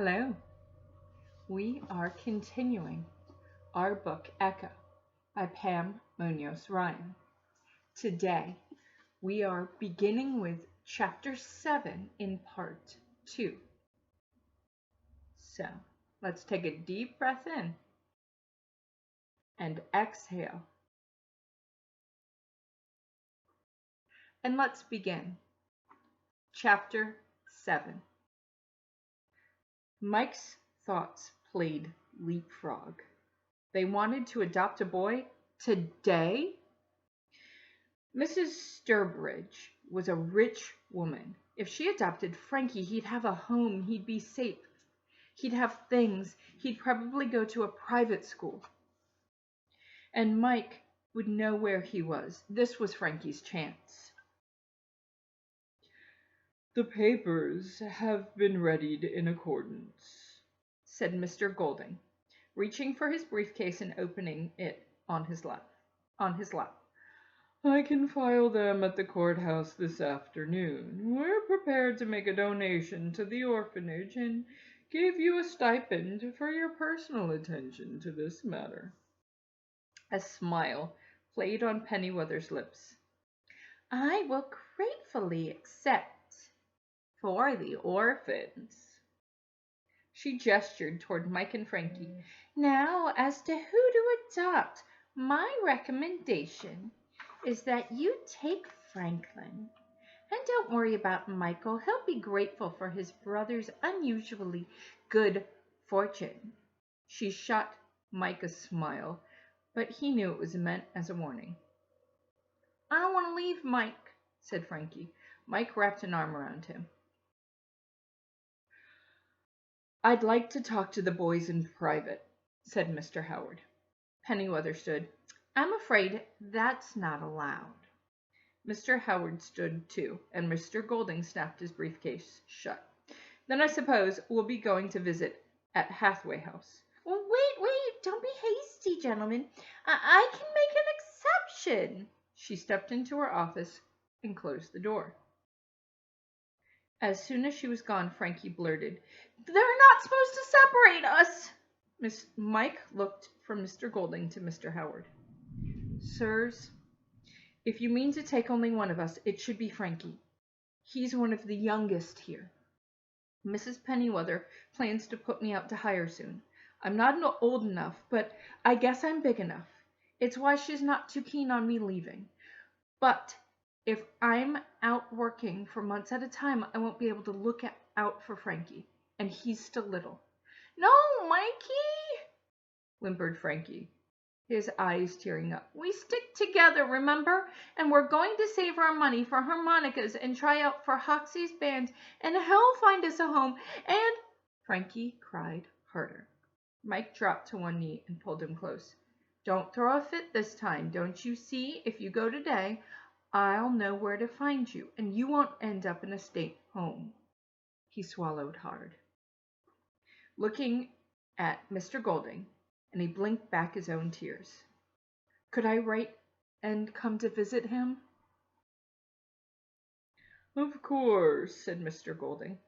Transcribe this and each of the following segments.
Hello. We are continuing our book Echo by Pam Munoz Ryan. Today we are beginning with chapter 7 in part 2. So let's take a deep breath in and exhale. And let's begin. Chapter 7. Mike's thoughts played leapfrog. They wanted to adopt a boy today? Mrs. Sturbridge was a rich woman. If she adopted Frankie, he'd have a home, he'd be safe, he'd have things, he'd probably go to a private school. And Mike would know where he was. This was Frankie's chance. "The papers have been readied in accordance," said Mr. Golding, reaching for his briefcase and opening it on his lap. "I can file them at the courthouse this afternoon. We're prepared to make a donation to the orphanage and give you a stipend for your personal attention to this matter." A smile played on Pennyweather's lips. "I will gratefully accept for the orphans." She gestured toward Mike and Frankie. "Now, as to who to adopt, my recommendation is that you take Franklin. And don't worry about Michael. He'll be grateful for his brother's unusually good fortune." She shot Mike a smile, but he knew it was meant as a warning. "I don't want to leave Mike," said Frankie. Mike wrapped an arm around him. "I'd like to talk to the boys in private," said Mr. Howard. Pennyweather stood. "I'm afraid that's not allowed." Mr. Howard stood too, and Mr. Golding snapped his briefcase shut. "Then I suppose we'll be going to visit at Hathaway House." "Well, wait, don't be hasty, gentlemen. I can make an exception." She stepped into her office and closed the door. As soon as she was gone, Frankie blurted, "They're not supposed to separate us." Mike looked from Mr. Golding to Mr. Howard. "Sirs, if you mean to take only one of us, it should be Frankie. He's one of the youngest here. Mrs. Pennyweather plans to put me out to hire soon. I'm not old enough, but I guess I'm big enough. It's why she's not too keen on me leaving. But if I'm out working for months at a time, I won't be able to look out for Frankie, and he's still little." "No, Mikey," whimpered Frankie, his eyes tearing up. "We stick together, remember? And we're going to save our money for harmonicas and try out for Hoxie's band, and he'll find us a home, and—" Frankie cried harder. Mike dropped to one knee and pulled him close. "Don't throw a fit this time. Don't you see? If you go today, I'll know where to find you, and you won't end up in a state home." He swallowed hard, looking at Mr. Golding, and he blinked back his own tears. "Could I write and come to visit him?" "Of course," said Mr. Golding.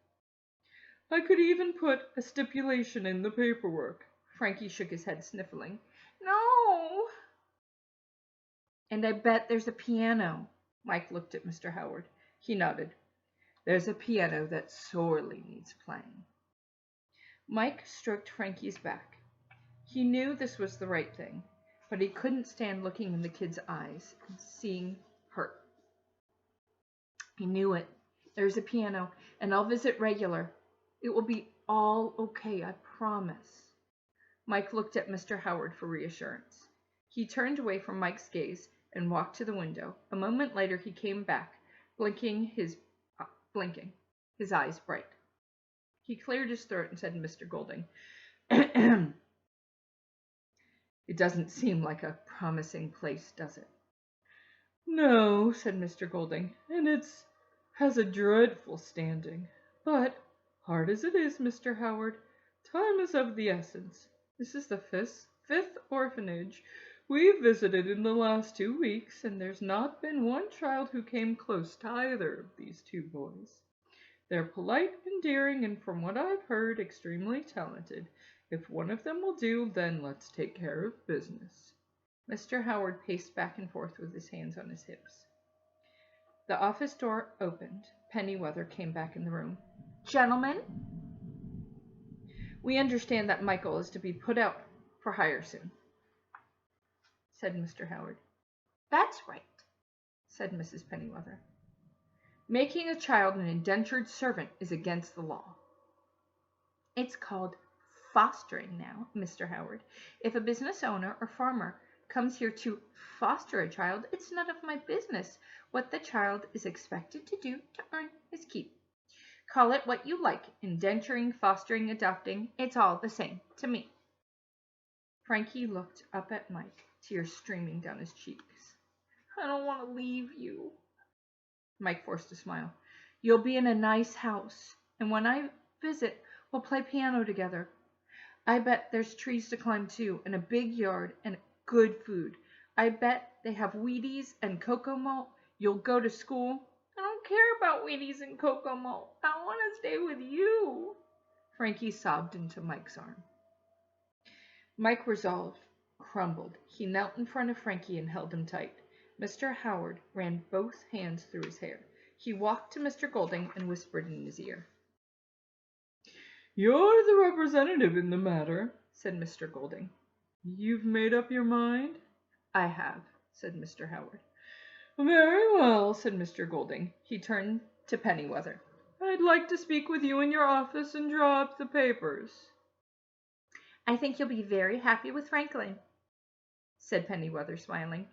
"I could even put a stipulation in the paperwork." Frankie shook his head, sniffling. "No." "And I bet there's a piano." Mike looked at Mr. Howard. He nodded. "There's a piano that sorely needs playing." Mike stroked Frankie's back. He knew this was the right thing, but he couldn't stand looking in the kid's eyes and seeing hurt. He knew it. "There's a piano, and I'll visit regular. It will be all okay, I promise." Mike looked at Mr. Howard for reassurance. He turned away from Mike's gaze and walked to the window. A moment later he came back, blinking, his eyes bright. He cleared his throat and said to Mr. Golding, "It doesn't seem like a promising place, does it?" "No," said Mr. Golding, "and has a dreadful standing. But, hard as it is, Mr. Howard, time is of the essence. This is the fifth orphanage we've visited in the last 2 weeks, and there's not been one child who came close to either of these two boys. They're polite, endearing, and from what I've heard, extremely talented. If one of them will do, then let's take care of business." Mr. Howard paced back and forth with his hands on his hips. The office door opened. Pennyweather came back in the room. "Gentlemen, we understand that Michael is to be put out for hire soon," said Mr. Howard. "That's right," said Mrs. Pennyweather. "Making a child an indentured servant is against the law." "It's called fostering now, Mr. Howard. If a business owner or farmer comes here to foster a child, it's none of my business what the child is expected to do to earn his keep. Call it what you like, indenturing, fostering, adopting, it's all the same to me." Frankie looked up at Mike, tears streaming down his cheeks. "I don't want to leave you." Mike forced a smile. "You'll be in a nice house, and when I visit, we'll play piano together. I bet there's trees to climb too, and a big yard, and good food. I bet they have Wheaties and cocoa malt. You'll go to school." "I don't care about Wheaties and cocoa malt. I want to stay with you." Frankie sobbed into Mike's arm. Mike's resolve crumbled. He knelt in front of Frankie and held him tight. Mr. Howard ran both hands through his hair. He walked to Mr. Golding and whispered in his ear. "You're the representative in the matter," said Mr. Golding. "You've made up your mind?" "I have," said Mr. Howard. "Very well," said Mr. Golding. He turned to Pennyweather. "I'd like to speak with you in your office and draw up the papers." "I think you'll be very happy with Franklin," said Pennyweather, smiling.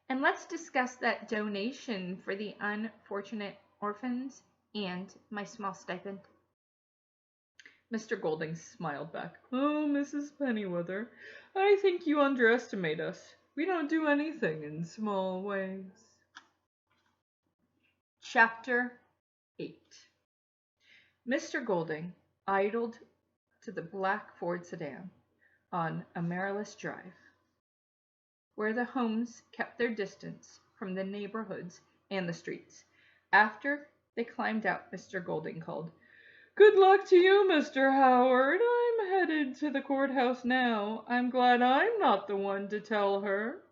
"And let's discuss that donation for the unfortunate orphans and my small stipend." Mr. Golding smiled back. "Oh, Mrs. Pennyweather, I think you underestimate us. We don't do anything in small ways." Chapter 8. Mr. Golding idled to the black Ford sedan on Amaryllis Drive, where the homes kept their distance from the neighborhoods and the streets. After they climbed out, Mr. Golding called, "Good luck to you, Mr. Howard. I'm headed to the courthouse now. I'm glad I'm not the one to tell her."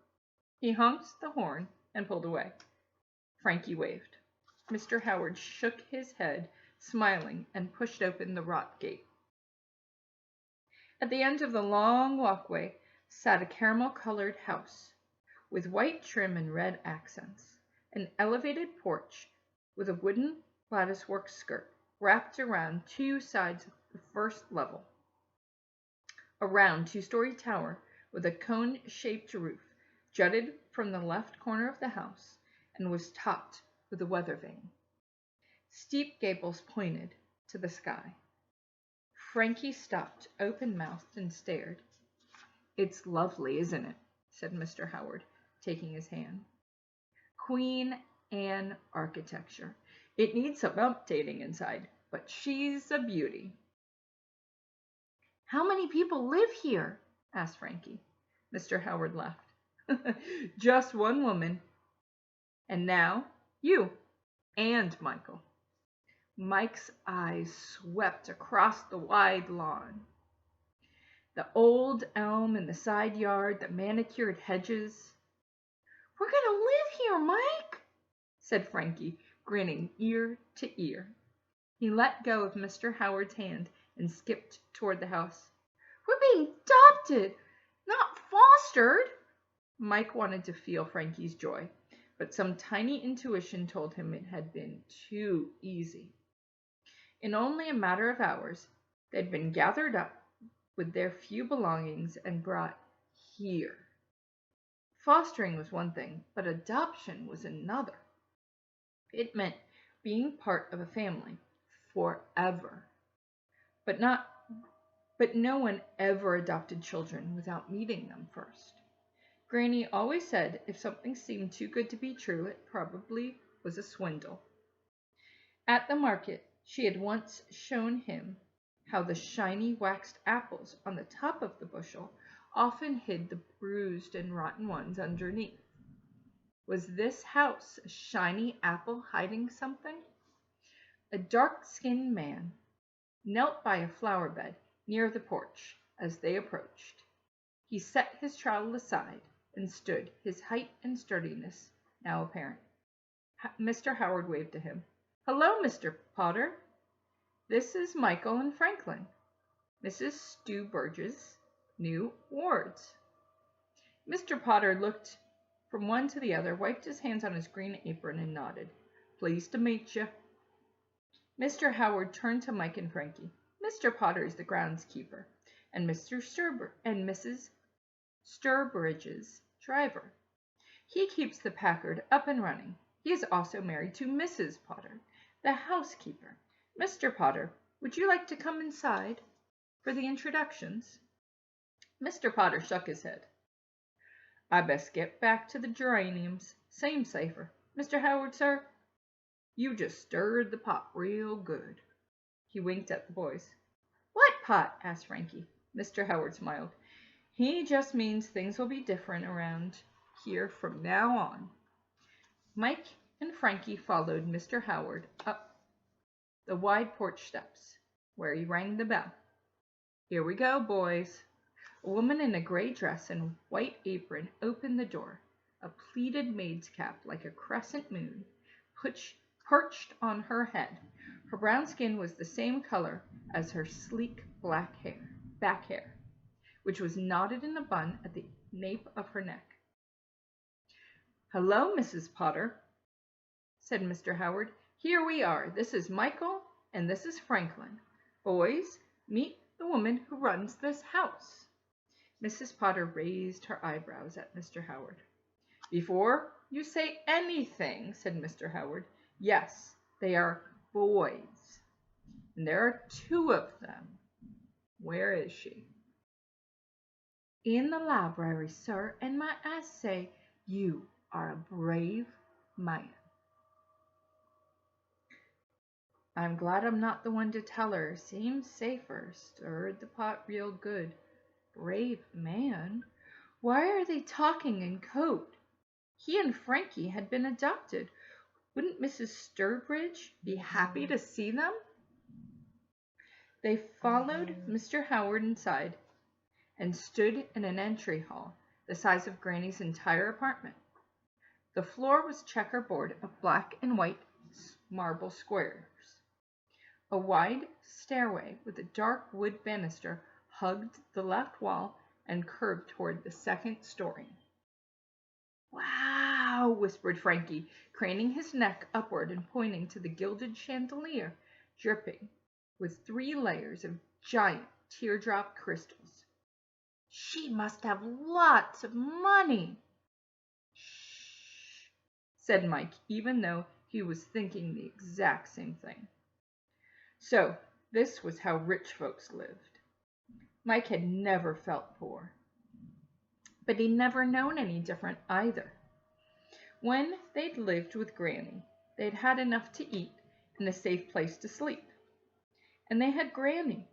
He honked the horn and pulled away. Frankie waved. Mr. Howard shook his head, smiling, and pushed open the wrought gate. At the end of the long walkway sat a caramel-colored house with white trim and red accents, an elevated porch with a wooden latticework skirt wrapped around two sides of the first level. A round two-story tower with a cone-shaped roof jutted from the left corner of the house and was topped with a weather vane. Steep gables pointed to the sky. Frankie stopped, open-mouthed, and stared. "It's lovely, isn't it?" said Mr. Howard, taking his hand. "Queen Anne architecture. It needs some updating inside, but she's a beauty." "How many people live here?" asked Frankie. Mr. Howard laughed. "Just one woman. And now, you and Michael." Mike's eyes swept across the wide lawn. The old elm in the side yard, the manicured hedges. "We're going to live here, Mike," said Frankie, grinning ear to ear. He let go of Mr. Howard's hand and skipped toward the house. "We're being adopted, not fostered." Mike wanted to feel Frankie's joy, but some tiny intuition told him it had been too easy. In only a matter of hours, they'd been gathered up with their few belongings and brought here. Fostering was one thing, but adoption was another. It meant being part of a family forever. But no one ever adopted children without meeting them first. Granny always said if something seemed too good to be true, it probably was a swindle. At the market, she had once shown him how the shiny waxed apples on the top of the bushel often hid the bruised and rotten ones underneath. Was this house a shiny apple hiding something? A dark-skinned man knelt by a flower bed near the porch as they approached. He set his trowel aside and stood, his height and sturdiness now apparent. Mr. Howard waved to him. "Hello, Mr. Potter. This is Michael and Franklin, Mrs. Stu Burge's new wards." Mr. Potter looked from one to the other, wiped his hands on his green apron, and nodded. "Pleased to meet you." Mr. Howard turned to Mike and Frankie. "Mr. Potter is the groundskeeper, and Mrs. Sturbridge's driver. He keeps the Packard up and running. He is also married to Mrs. Potter, the housekeeper. Mr. Potter, would you like to come inside for the introductions?" Mr. Potter shook his head. "I best get back to the geraniums. Seems safer. Mr. Howard, sir, you just stirred the pot real good." He winked at the boys. "What pot?" asked Frankie. Mr. Howard smiled. "He just means things will be different around here from now on." Mike and Frankie followed Mr. Howard up the wide porch steps, where he rang the bell. "Here we go, boys." A woman in a gray dress and white apron opened the door. A pleated maid's cap, like a crescent moon, perched on her head. Her brown skin was the same color as her sleek back hair, which was knotted in a bun at the nape of her neck. "Hello, Mrs. Potter," said Mr. Howard. "Here we are. This is Michael, and this is Franklin. Boys, meet the woman who runs this house." Mrs. Potter raised her eyebrows at Mr. Howard. "Before you say anything," said Mr. Howard, "yes, they are boys, and there are 2 of them. Where is she?" "In the library, sir, and might I say you are a brave man." "I'm glad I'm not the one to tell her. Seems safer. Stirred the pot real good. Brave man? Why are they talking in code? He and Frankie had been adopted. Wouldn't Mrs. Sturbridge be happy to see them?" They followed Mr. Howard inside and stood in an entry hall the size of Granny's entire apartment. The floor was checkerboard of black and white marble squares. A wide stairway with a dark wood banister hugged the left wall and curved toward the second story. "Wow," whispered Frankie, craning his neck upward and pointing to the gilded chandelier dripping with 3 layers of giant teardrop crystals. "She must have lots of money." "Shh," said Mike, even though he was thinking the exact same thing. So this was how rich folks lived. Mike had never felt poor, but he'd never known any different either. When they'd lived with Granny, they'd had enough to eat and a safe place to sleep. And they had Granny,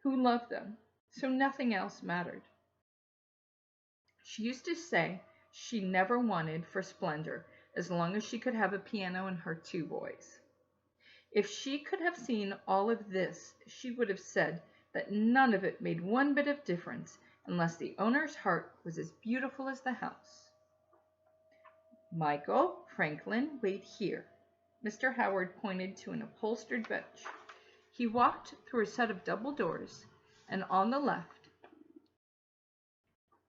who loved them, so nothing else mattered. She used to say she never wanted for splendor as long as she could have a piano and her 2 boys. If she could have seen all of this, she would have said that none of it made one bit of difference unless the owner's heart was as beautiful as the house. "Michael, Franklin, wait here." Mr. Howard pointed to an upholstered bench. He walked through a set of double doors and on the left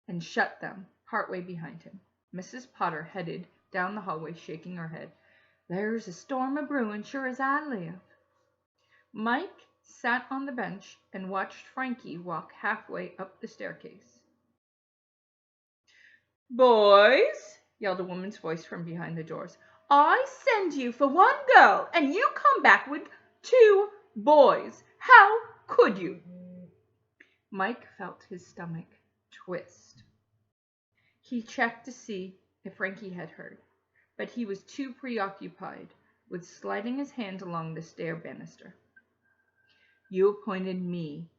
and shut them partway behind him. Mrs. Potter headed down the hallway, shaking her head. "There's a storm a-brewin', sure as I live." Mike sat on the bench and watched Frankie walk halfway up the staircase. "Boys," yelled a woman's voice from behind the doors, "I send you for 1 girl, and you come back with 2 boys. How could you?" Mike felt his stomach twist. He checked to see if Frankie had heard, but he was too preoccupied with sliding his hand along the stair banister. "You appointed me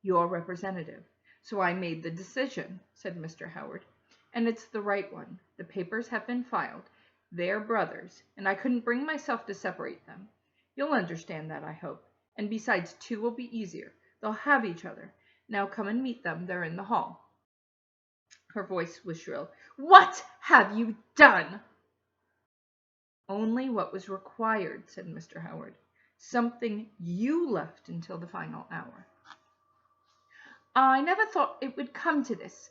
your representative, so I made the decision," said Mr. Howard. "And it's the right one. The papers have been filed. They're brothers, and I couldn't bring myself to separate them. You'll understand that, I hope. And besides, 2 will be easier. They'll have each other. Now come and meet them. They're in the hall." Her voice was shrill. "What have you done?" "Only what was required," said Mr. Howard. "Something you left until the final hour." "I never thought it would come to this.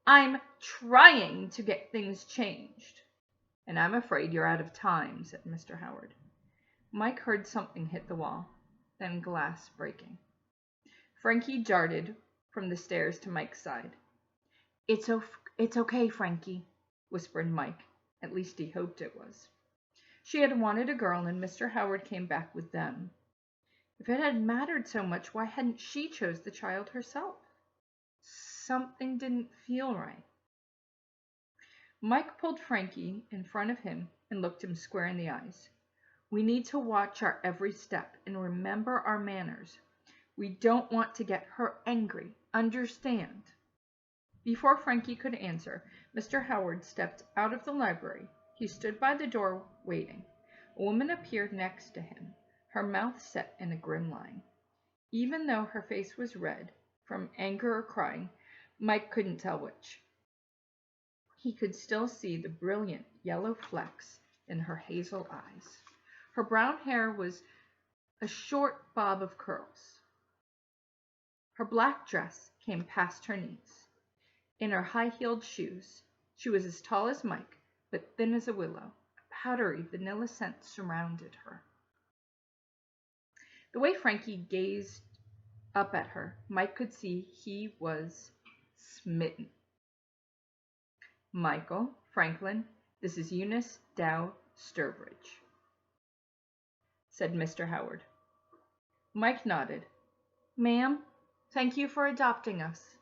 I'm trying to get things changed." "And I'm afraid you're out of time," said Mr. Howard. Mike heard something hit the wall, then glass breaking. Frankie darted from the stairs to Mike's side. It's okay, Frankie," whispered Mike. At least he hoped it was. She had wanted a girl, and Mr. Howard came back with them. If it had mattered so much, why hadn't she chose the child herself? Something didn't feel right. Mike pulled Frankie in front of him and looked him square in the eyes. "We need to watch our every step and remember our manners. We don't want to get her angry. Understand?" Before Frankie could answer, Mr. Howard stepped out of the library. He stood by the door waiting. A woman appeared next to him, her mouth set in a grim line. Even though her face was red from anger or crying, Mike couldn't tell which. He could still see the brilliant yellow flecks in her hazel eyes. Her brown hair was a short bob of curls. Her black dress came past her knees. In her high-heeled shoes, she was as tall as Mike, but thin as a willow. A powdery vanilla scent surrounded her. The way Frankie gazed up at her, Mike could see he was smitten. "Michael Franklin, this is Eunice Dow Sturbridge," said Mr. Howard. Mike nodded. "Ma'am, thank you for adopting us."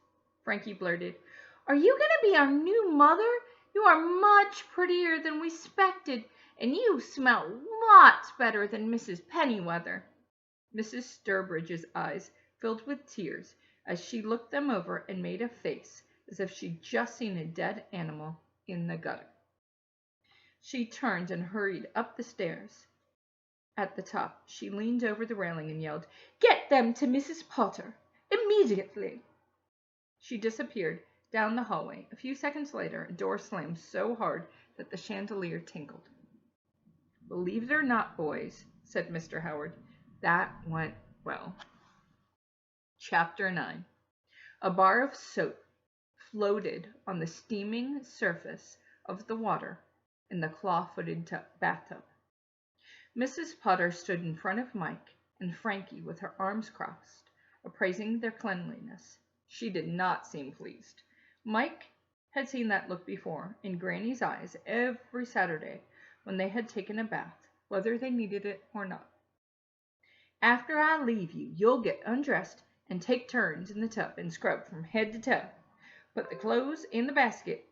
Frankie blurted, "Are you going to be our new mother? You are much prettier than we expected, and you smell lots better than Mrs. Pennyweather." Mrs. Sturbridge's eyes filled with tears as she looked them over and made a face as if she'd just seen a dead animal in the gutter. She turned and hurried up the stairs. At the top, she leaned over the railing and yelled, "Get them to Mrs. Potter, immediately!" She disappeared down the hallway. A few seconds later, a door slammed so hard that the chandelier tinkled. "Believe it or not, boys," said Mr. Howard, "that went well." Chapter 9. A bar of soap floated on the steaming surface of the water in the claw-footed bathtub. Mrs. Potter stood in front of Mike and Frankie with her arms crossed, appraising their cleanliness. She did not seem pleased. Mike had seen that look before in Granny's eyes every Saturday when they had taken a bath, whether they needed it or not. "After I leave you, you'll get undressed and take turns in the tub and scrub from head to toe. Put the clothes in the basket.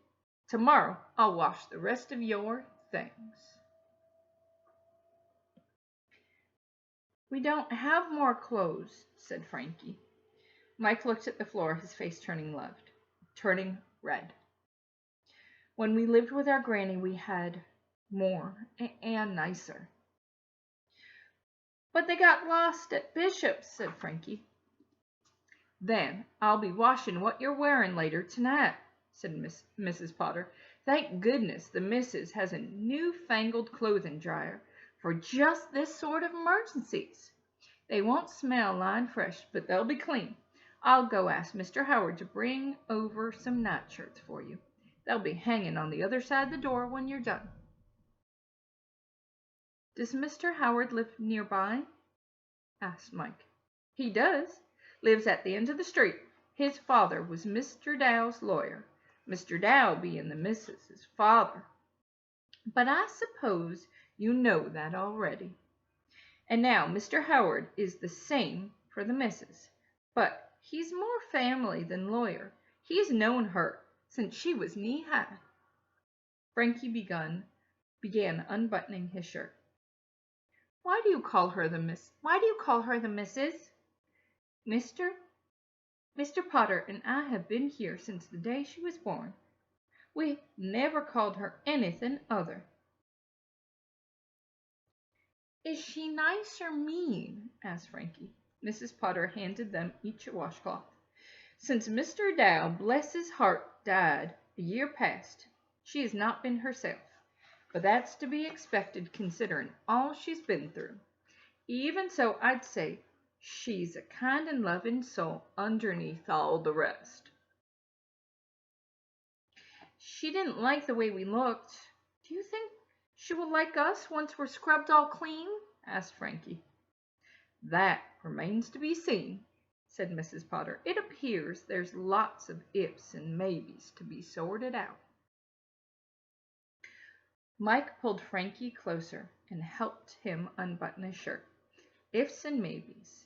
Tomorrow I'll wash the rest of your things." "We don't have more clothes," said Frankie. Mike looked at the floor, his face turning red. "When we lived with our granny, we had more and nicer." "But they got lost at Bishop's," said Frankie. "Then I'll be washing what you're wearing later tonight," said Mrs. Potter. "Thank goodness the missus has a new-fangled clothing dryer for just this sort of emergencies. They won't smell line fresh, but they'll be clean. I'll go ask Mr. Howard to bring over some nightshirts for you. They'll be hanging on the other side of the door when you're done." "Does Mr. Howard live nearby?" asked Mike. "He does. Lives at the end of the street. His father was Mr. Dow's lawyer, Mr. Dow being the missus's father. But I suppose you know that already. And now Mr. Howard is the same for the missus, but he's more family than lawyer. He's known her since she was knee-high." Frankie began unbuttoning his shirt. Why do you call her the missus?" Mr. Potter and I have been here since the day she was born. We never called her anything other." Is she nice or mean? Asked Frankie. Mrs. Potter handed them each a washcloth. Since Mr. Dow, bless his heart, died a year past, she has not been herself. But that's to be expected considering all she's been through. Even so, I'd say she's a kind and loving soul underneath all the rest. She didn't like the way we looked. Do you think she will like us once we're scrubbed all clean? Asked Frankie. That remains to be seen, said Mrs. Potter. It appears there's lots of ifs and maybes to be sorted out. Mike pulled Frankie closer and helped him unbutton his shirt. Ifs and maybes.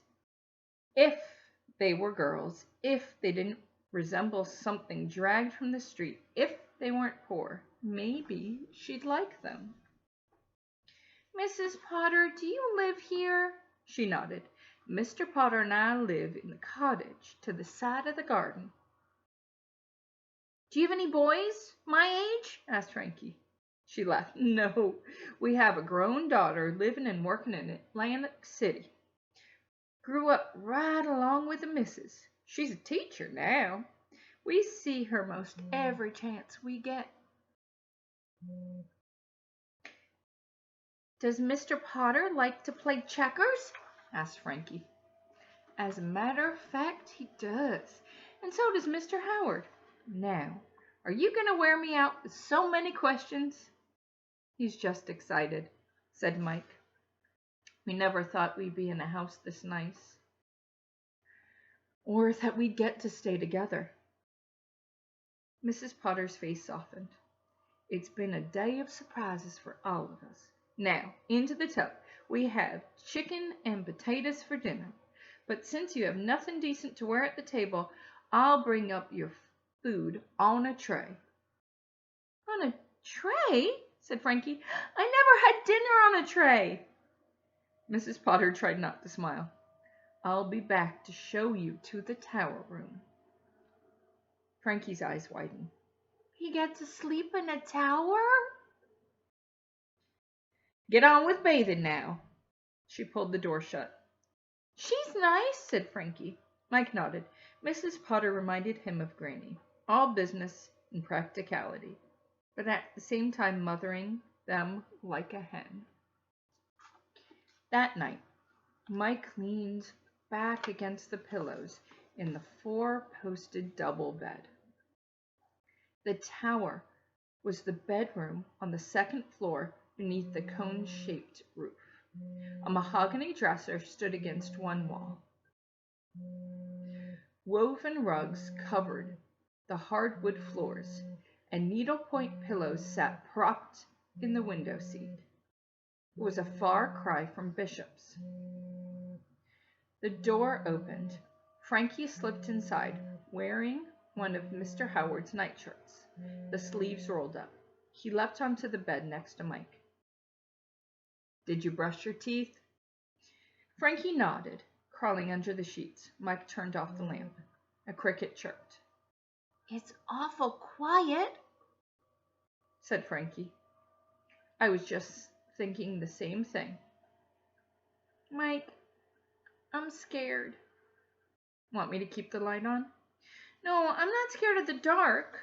If they were girls, if they didn't resemble something dragged from the street, if they weren't poor, maybe she'd like them. Mrs. Potter, do you live here? She nodded. Mr. Potter and I live in the cottage to the side of the garden. Do you have any boys my age? Asked Frankie. She laughed. No, we have a grown daughter living and working in Atlantic City. Grew up right along with the missus. She's a teacher now. We see her most every chance we get. Does Mr. Potter like to play checkers? Asked Frankie. As a matter of fact, he does. And so does Mr. Howard. Now, are you going to wear me out with so many questions? He's just excited, said Mike. We never thought we'd be in a house this nice. Or that we'd get to stay together. Mrs. Potter's face softened. It's been a day of surprises for all of us. Now, into the tub. We have chicken and potatoes for dinner. But since you have nothing decent to wear at the table, I'll bring up your food on a tray. On a tray? Said Frankie. I never had dinner on a tray. Mrs. Potter tried not to smile. I'll be back to show you to the tower room. Frankie's eyes widened. He gets to sleep in a tower? Get on with bathing now. She pulled the door shut. She's nice, said Frankie. Mike nodded. Mrs. Potter reminded him of Granny. All business and practicality, but at the same time mothering them like a hen. That night, Mike leaned back against the pillows in the four-posted double bed. The tower was the bedroom on the second floor beneath the cone-shaped roof. A mahogany dresser stood against one wall. Woven rugs covered the hardwood floors, and needlepoint pillows sat propped in the window seat. It was a far cry from Bishop's. The door opened. Frankie slipped inside, wearing one of Mr. Howard's nightshirts, the sleeves rolled up. He leapt onto the bed next to Mike. Did you brush your teeth? Frankie nodded, crawling under the sheets. Mike turned off the lamp. A cricket chirped. It's awful quiet, said Frankie. I was just thinking the same thing. Mike, I'm scared. Want me to keep the light on? No, I'm not scared of the dark.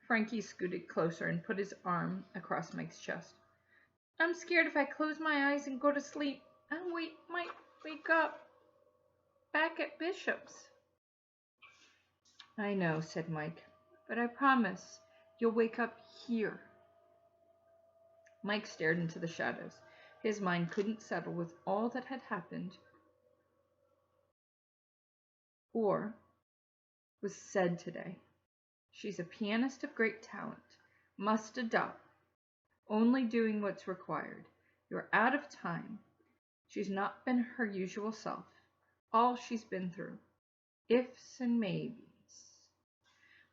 Frankie scooted closer and put his arm across Mike's chest. I'm scared if I close my eyes and go to sleep, I might wake up back at Bishop's. I know, said Mike, but I promise you'll wake up here. Mike stared into the shadows. His mind couldn't settle with all that had happened or was said today. She's a pianist of great talent, must adopt, only doing what's required. You're out of time. She's not been her usual self, all she's been through. Ifs and maybes.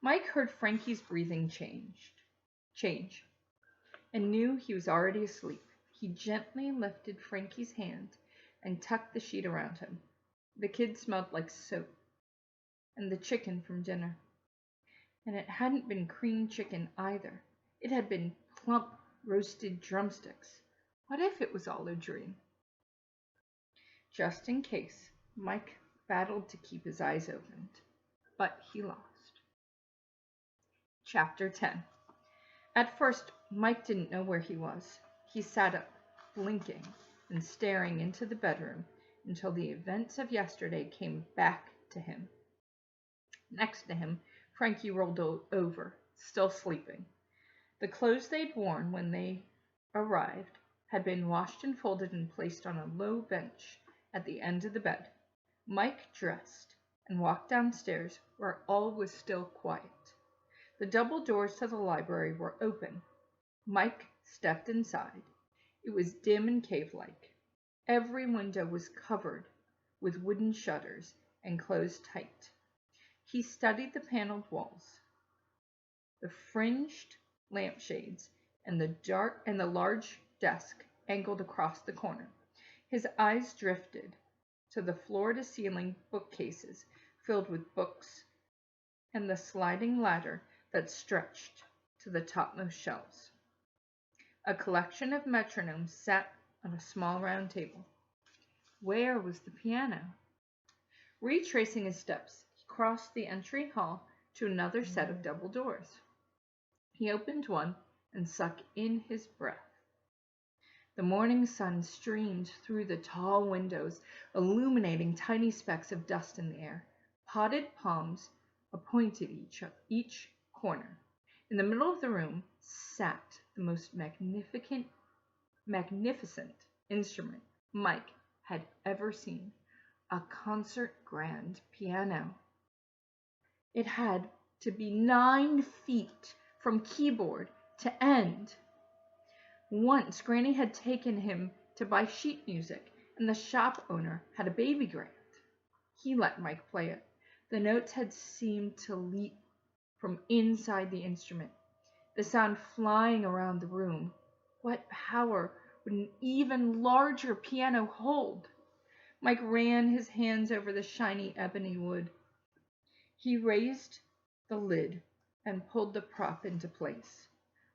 Mike heard Frankie's breathing change, and knew he was already asleep. He gently lifted Frankie's hand and tucked the sheet around him. The kid smelled like soap and the chicken from dinner. And it hadn't been cream chicken either. It had been plump roasted drumsticks. What if it was all a dream? Just in case, Mike battled to keep his eyes opened, but he lost. Chapter 10. At first, Mike didn't know where he was. He sat up, blinking and staring into the bedroom until the events of yesterday came back to him. Next to him, Frankie rolled over, still sleeping. The clothes they'd worn when they arrived had been washed and folded and placed on a low bench at the end of the bed. Mike dressed and walked downstairs where all was still quiet. The double doors to the library were open. Mike stepped inside. It was dim and cave-like. Every window was covered with wooden shutters and closed tight. He studied the paneled walls, the fringed lampshades, and the large desk angled across the corner. His eyes drifted to the floor-to-ceiling bookcases filled with books and the sliding ladder that stretched to the topmost shelves. A collection of metronomes sat on a small round table. Where was the piano? Retracing his steps, he crossed the entry hall to another set of double doors. He opened one and sucked in his breath. The morning sun streamed through the tall windows, illuminating tiny specks of dust in the air. Potted palms appointed each corner. In the middle of the room sat the most magnificent instrument Mike had ever seen, a concert grand piano. It had to be 9 feet from keyboard to end. Once, Granny had taken him to buy sheet music, and the shop owner had a baby grand. He let Mike play it. The notes had seemed to leap from inside the instrument, the sound flying around the room. What power would an even larger piano hold? Mike ran his hands over the shiny ebony wood. He raised the lid and pulled the prop into place.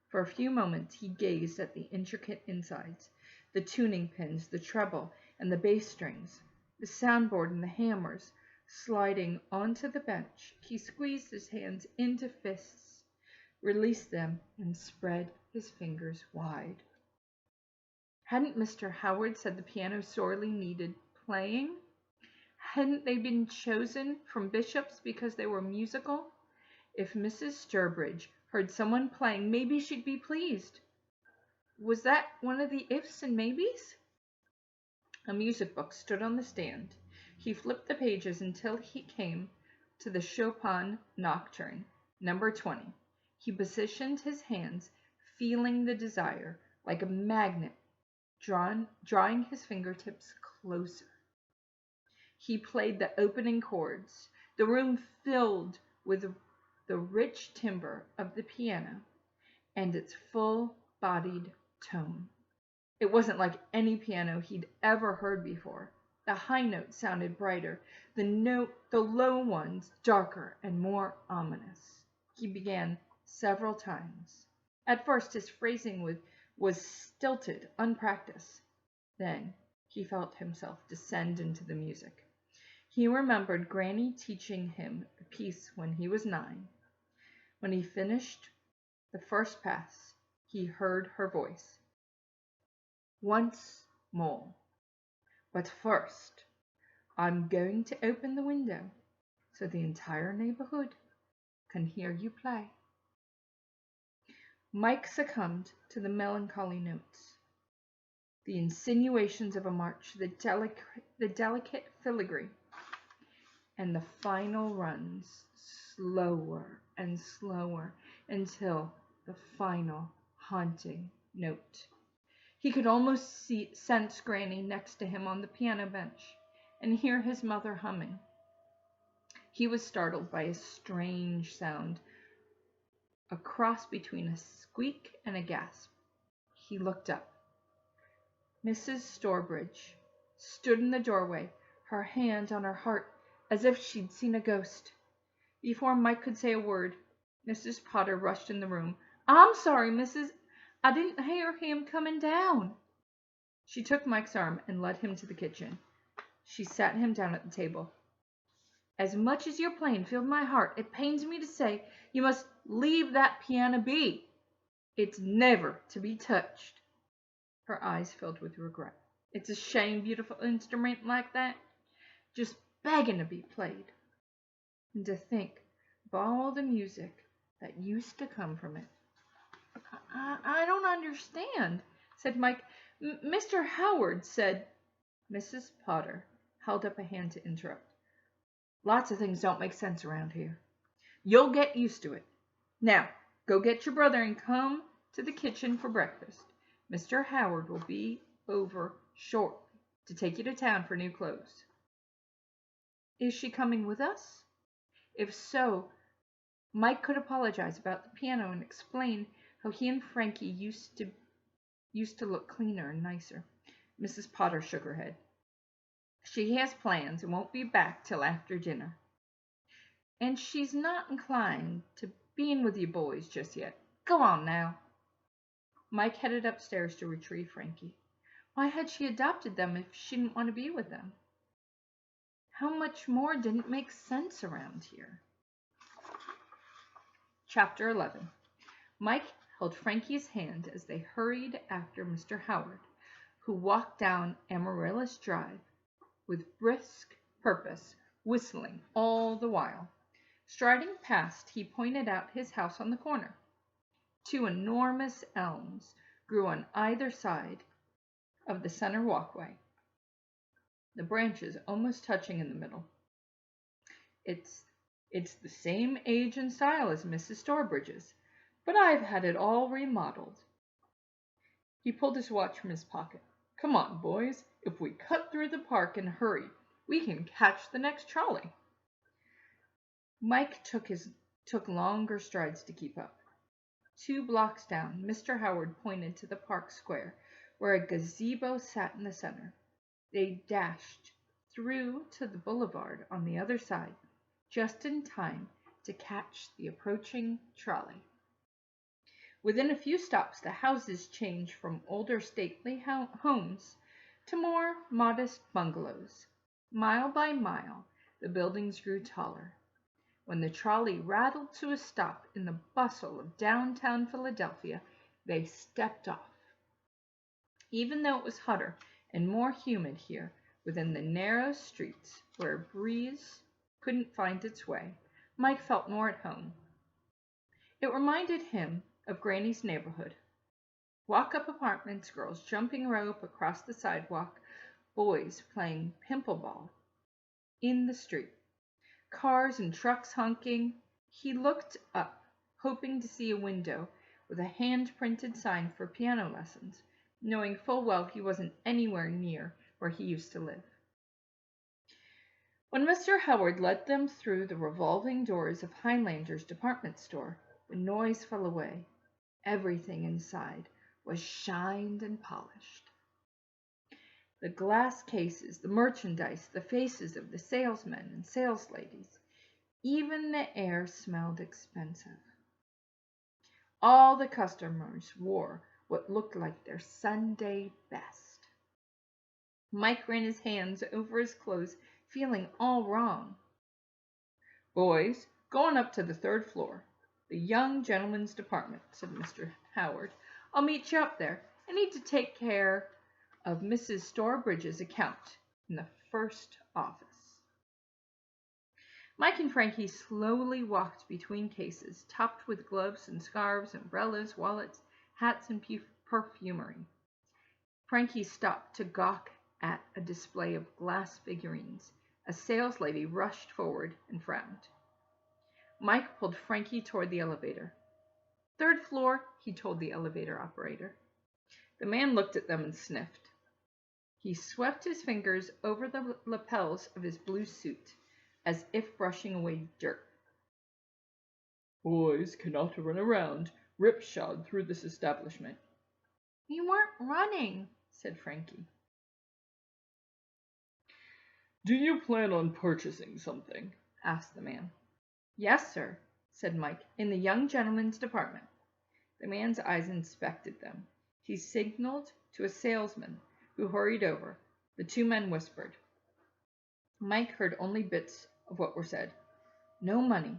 For a few moments he gazed at the intricate insides, the tuning pins, the treble, and the bass strings, the soundboard and the hammers sliding onto the bench. He squeezed his hands into fists, released them, and spread his fingers wide. Hadn't Mr. Howard said the piano sorely needed playing? Hadn't they been chosen from bishops because they were musical? If Mrs. Sturbridge heard someone playing, maybe she'd be pleased. Was that one of the ifs and maybes? A music book stood on the stand. He flipped the pages until he came to the Chopin Nocturne, number 20. He positioned his hands, feeling the desire like a magnet, drawing his fingertips closer. He played the opening chords. The room filled with the rich timbre of the piano and its full-bodied tone. It wasn't like any piano he'd ever heard before. The high notes sounded brighter, the low ones darker and more ominous. He began several times. At first his phrasing was stilted, unpracticed. Then he felt himself descend into the music. He remembered Granny teaching him a piece when he was 9. When he finished the first pass, he heard her voice. Once more. But first, I'm going to open the window so the entire neighborhood can hear you play. Mike succumbed to the melancholy notes, the insinuations of a march, the delicate filigree, and the final runs, slower and slower, until the final haunting note. He could almost sense Granny next to him on the piano bench and hear his mother humming. He was startled by a strange sound, a cross between a squeak and a gasp. He looked up. Mrs. Sturbridge stood in the doorway, her hand on her heart, as if she'd seen a ghost. Before Mike could say a word, Mrs. Potter rushed in the room. I'm sorry, Mrs. I didn't hear him coming down. She took Mike's arm and led him to the kitchen. She sat him down at the table. As much as your playing filled my heart, it pains me to say you must leave that piano be. It's never to be touched. Her eyes filled with regret. It's a shame, beautiful instrument like that, just begging to be played. And to think of all the music that used to come from it. I don't understand, said Mike. Mr. Howard said. Mrs. Potter held up a hand to interrupt. Lots of things don't make sense around here. You'll get used to it. Now, go get your brother and come to the kitchen for breakfast. Mr. Howard will be over shortly to take you to town for new clothes. Is she coming with us? If so, Mike could apologize about the piano and explain how he and Frankie used to look cleaner and nicer. Mrs. Potter shook her head. She has plans and won't be back till after dinner. And she's not inclined to being with you boys just yet. Go on now. Mike headed upstairs to retrieve Frankie. Why had she adopted them if she didn't want to be with them? How much more didn't make sense around here? Chapter 11. Mike held Frankie's hand as they hurried after Mr. Howard, who walked down Amaryllis Drive with brisk purpose, whistling all the while. Striding past, he pointed out his house on the corner. 2 enormous elms grew on either side of the center walkway, the branches almost touching in the middle. It's the same age and style as Mrs. Storbridge's, but I've had it all remodeled. He pulled his watch from his pocket. Come on, boys. If we cut through the park and hurry, we can catch the next trolley. Mike took longer strides to keep up. 2 blocks down, Mr. Howard pointed to the park square, where a gazebo sat in the center. They dashed through to the boulevard on the other side, just in time to catch the approaching trolley. Within a few stops, the houses changed from older stately homes to more modest bungalows. Mile by mile, the buildings grew taller. When the trolley rattled to a stop in the bustle of downtown Philadelphia, they stepped off. Even though it was hotter and more humid here within the narrow streets where a breeze couldn't find its way, Mike felt more at home. It reminded him of Granny's neighborhood. Walk-up apartments, girls jumping rope across the sidewalk, boys playing pimpleball in the street, cars and trucks honking. He looked up, hoping to see a window with a hand-printed sign for piano lessons, knowing full well he wasn't anywhere near where he used to live. When Mr. Howard led them through the revolving doors of Highlander's department store, the noise fell away. Everything inside was shined and polished. The glass cases, the merchandise, the faces of the salesmen and salesladies, even the air smelled expensive. All the customers wore what looked like their Sunday best. Mike ran his hands over his clothes, feeling all wrong. Boys, go on up to the 3rd floor. The young gentleman's department, said Mr. Howard. I'll meet you up there. I need to take care of Mrs. Storbridge's account in the 1st office. Mike and Frankie slowly walked between cases, topped with gloves and scarves, umbrellas, wallets, hats, and perfumery. Frankie stopped to gawk at a display of glass figurines. A saleslady rushed forward and frowned. Mike pulled Frankie toward the elevator. 3rd floor, he told the elevator operator. The man looked at them and sniffed. He swept his fingers over the lapels of his blue suit, as if brushing away dirt. Boys cannot run around ripshod through this establishment. We weren't running, said Frankie. Do you plan on purchasing something? Asked the man. Yes, sir, said Mike, in the young gentleman's department. The man's eyes inspected them. He signaled to a salesman who hurried over. The 2 men whispered. Mike heard only bits of what were said. No money.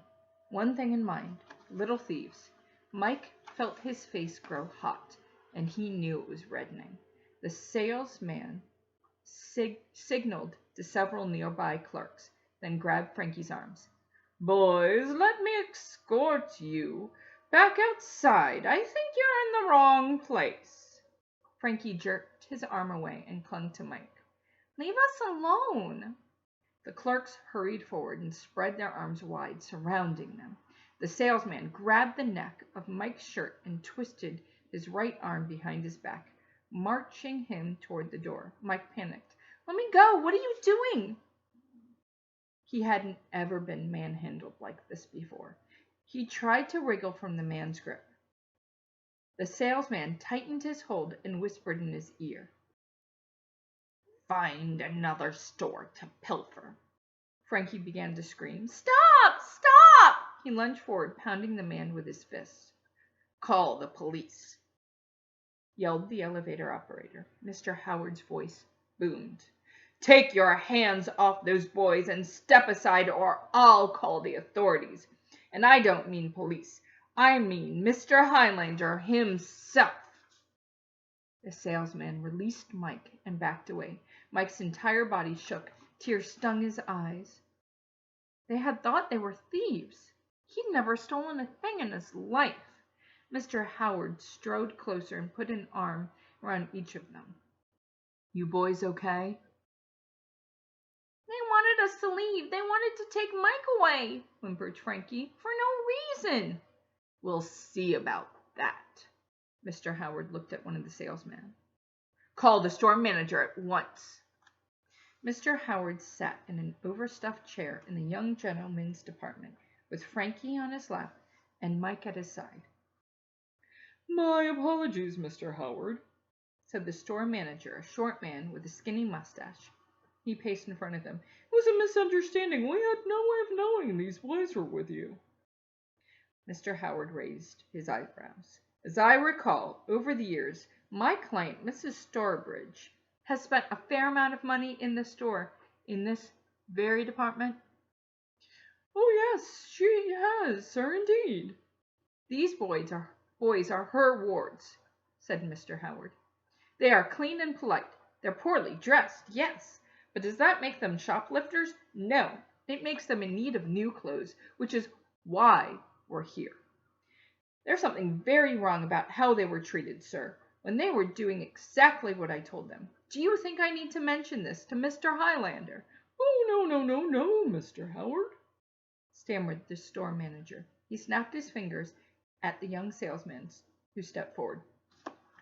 One thing in mind. Little thieves. Mike felt his face grow hot, and he knew it was reddening. The salesman signaled to several nearby clerks, then grabbed Frankie's arms. Boys, let me escort you back outside. I think you're in the wrong place. Frankie jerked his arm away and clung to Mike. Leave us alone. The clerks hurried forward and spread their arms wide, surrounding them. The salesman grabbed the neck of Mike's shirt and twisted his right arm behind his back, marching him toward the door. Mike panicked. Let me go. What are you doing? He hadn't ever been manhandled like this before. He tried to wriggle from the man's grip. The salesman tightened his hold and whispered in his ear. Find another store to pilfer. Frankie began to scream. Stop! Stop! He lunged forward, pounding the man with his fists. Call the police, yelled the elevator operator. Mr. Howard's voice boomed. Take your hands off those boys and step aside or I'll call the authorities. And I don't mean police. I mean Mr. Highlander himself. The salesman released Mike and backed away. Mike's entire body shook. Tears stung his eyes. They had thought they were thieves. He'd never stolen a thing in his life. Mr. Howard strode closer and put an arm around each of them. You boys okay? They wanted us to leave. They wanted to take Mike away, whimpered Frankie, for no reason. We'll see about that. Mr. Howard looked at one of the salesmen. Call the store manager at once. Mr. Howard sat in an overstuffed chair in the young gentleman's department, with Frankie on his lap and Mike at his side. My apologies, Mr. Howard, said the store manager, a short man with a skinny mustache. He paced in front of them. It was a misunderstanding. We had no way of knowing these boys were with you. Mr. Howard raised his eyebrows. As I recall, over the years, my client, Mrs. Stourbridge, has spent a fair amount of money in the store, in this very department. Oh, yes, she has, sir, indeed. These boys are her wards, said Mr. Howard. They are clean and polite. They're poorly dressed, yes. But does that make them shoplifters? No. It makes them in need of new clothes, which is why we're here. There's something very wrong about how they were treated, sir, when they were doing exactly what I told them. Do you think I need to mention this to Mr. Highlander? Oh, no, Mr. Howard, stammered the store manager. He snapped his fingers at the young salesman who stepped forward.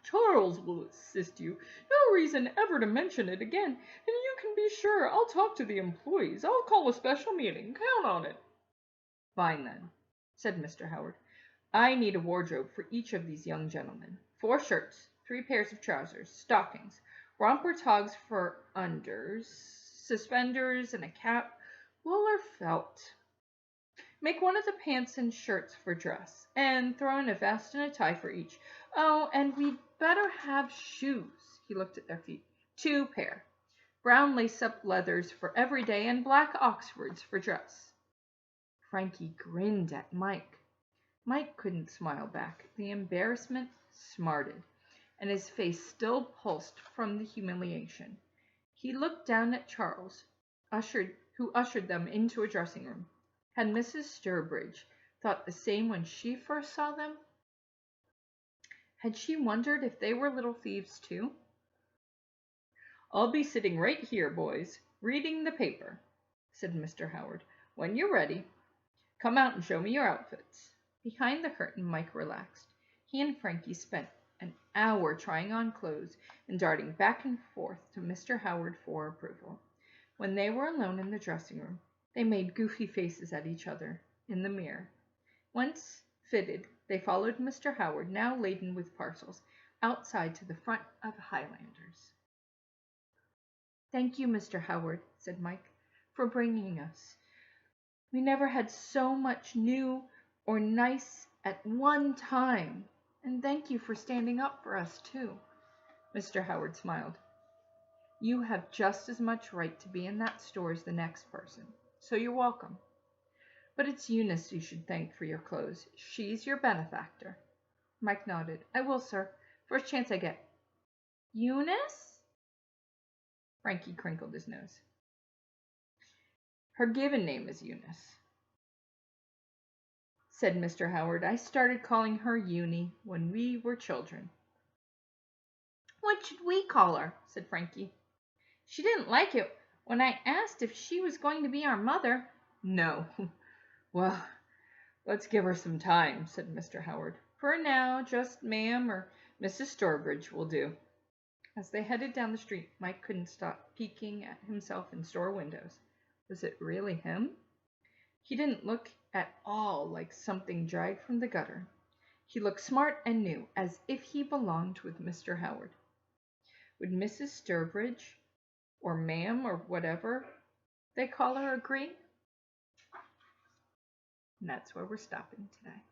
Charles will assist you. No reason ever to mention it again, and you can be sure I'll talk to the employees. I'll call a special meeting. Count on it. Fine, then, said Mr. Howard. I need a wardrobe for each of these young gentlemen. 4 shirts, 3 pairs of trousers, stockings, romper togs for unders, suspenders, and a cap, wool or felt. Make one of the pants and shirts for dress, and throw in a vest and a tie for each. Oh, and we'd better have shoes. He looked at their feet. 2 pair. Brown lace-up leathers for every day, and black Oxfords for dress. Frankie grinned at Mike. Mike couldn't smile back. The embarrassment smarted, and his face still pulsed from the humiliation. He looked down at Charles, who ushered them into a dressing room. Had Mrs. Stourbridge thought the same when she first saw them? Had she wondered if they were little thieves too? I'll be sitting right here, boys, reading the paper, said Mr. Howard. When you're ready, come out and show me your outfits. Behind the curtain, Mike relaxed. He and Frankie spent an hour trying on clothes and darting back and forth to Mr. Howard for approval. When they were alone in the dressing room, they made goofy faces at each other in the mirror. Once fitted, they followed Mr. Howard, now laden with parcels, outside to the front of Highlanders. Thank you, Mr. Howard, said Mike, for bringing us. We never had so much new or nice at one time. And thank you for standing up for us, too. Mr. Howard smiled. You have just as much right to be in that store as the next person, so you're welcome. But it's Eunice you should thank for your clothes. She's your benefactor." Mike nodded. "I will, sir. First chance I get." "Eunice?" Frankie crinkled his nose. "Her given name is Eunice," said Mr. Howard. "I started calling her Eunie when we were children." "What should we call her?" said Frankie. "She didn't like it when I asked if she was going to be our mother." "No. Well, let's give her some time," said Mr. Howard. "For now, just Ma'am or Mrs. Sturbridge will do." As they headed down the street, Mike couldn't stop peeking at himself in store windows. Was it really him? He didn't look at all like something dragged from the gutter. He looked smart and new, as if he belonged with Mr. Howard. Would Mrs. Sturbridge, or Ma'am, or whatever they call her, agree? And that's where we're stopping today.